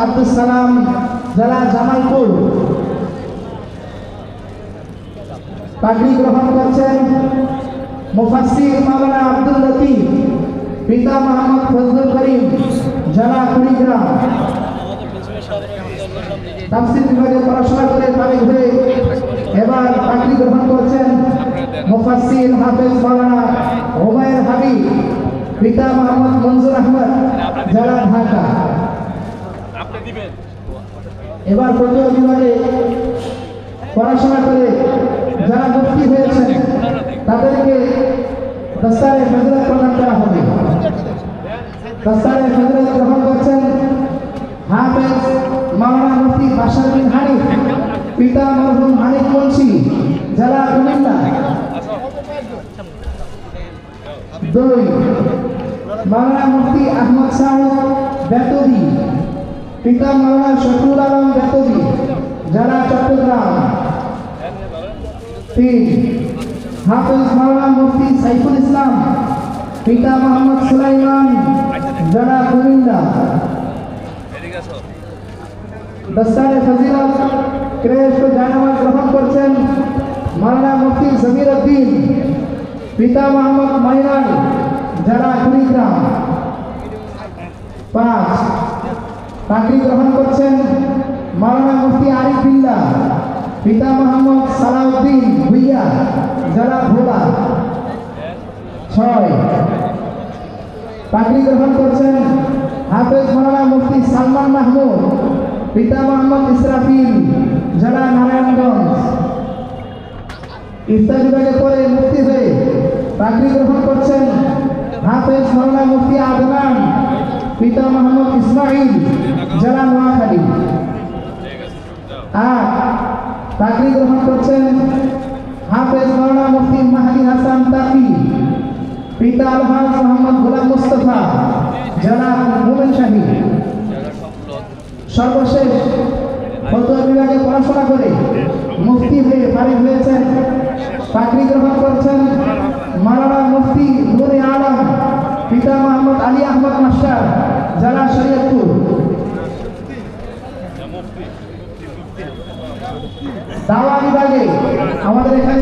আব্দুল সালাম জেলা জামালপুর। পাগড়ি গ্রহণ করছেন মুফাসসির মাওলানা আব্দুল লতিফ, পিতা মোহাম্মদ ফজলুল করিম, জেলা কুড়িগ্রাম। তাফসীর বিভাগে পড়াশোনা করে ফারিগ হয়ে এবার পাগড়ি গ্রহণ করছেন মুফাসসির হাফেজ মাওলানা ওবায়ের হাবিব, পিতা মোহাম্মদ মনজুর আহমদ, জেলা ঢাকা। এবার ফজল বিভাগে পড়াশোনা করে যারা মুফতি হয়েছেন তাদেরকে দস্তারে ফজিলত প্রদান করা হবে। দস্তারে ফজিলত গ্রহণ করছেন হাফেজ মাওলানা মুফতি বাশার বিন হানিফ, পিতা মরহুম হানিফ মুন্সি, জেলা কুমিল্লা। 2 মাওলানা মুফতি আহমদ সাহেব বেতবি, পিতা মাওলানা শফিউল আলম বেতবি, জেলা চট্টগ্রাম। 3 হাফেজ মাওলানা মুফতি সাইফুল ইসলাম, পিতা মোহাম্মদ সুলাইমান, জেলা কুমিল্লা। দস্তারে ফজিলত শ্রেষ্ঠ জানামাজ গ্রহণ করছেন মাওলানা মুফতি জমির উদ্দিন, পিতা মোহাম্মদ মাইনান, জেলা কুড়িগ্রাম। 5 পাগড়ি গ্রহণ করছেন মাওলানা মুফতি আরিফ বিল্লাহ, পিতা মোহাম্মদ সালাউদ্দিন ভুইয়া, জেলা ভোলা। 6 পাগড়ি গ্রহণ করছেন হাফেজ মাওলানা মুফতি সালমান মাহমুদ, পিতা মোহাম্মদ ইসরাফিল, জেলা নারায়ণগঞ্জ। ইফতার বিভাগে পরে মুফতি হয়ে পাগড়ি গ্রহণ করছেন হাফেজ মাওলানা মুফতি আদনান, পিতা মোহাম্মদ ইসমাইল, জেলা নোয়াখালী। 8 পাগড়ি গ্রহণ করছেন হাফেজ মাওলানা মুফতি মাহদি হাসান তাকি, পিতা আলহাজ মোহাম্মদ গোলাম মুস্তফা, জেলা মোমেনশাহী। সর্বশেষ ফতোয়া বিভাগে পড়াশোনা করে মুফতি হয়ে ফারিগ হয়েছেন, পাগড়ি গ্রহণ করছেন মাওলানা মুফতি নূরে আলম, পিতা মোহাম্মদ আলী আহমদ মাস্টার, জেলা শরীয়তপুর। দাওয়া বিভাগে আমাদের এখানে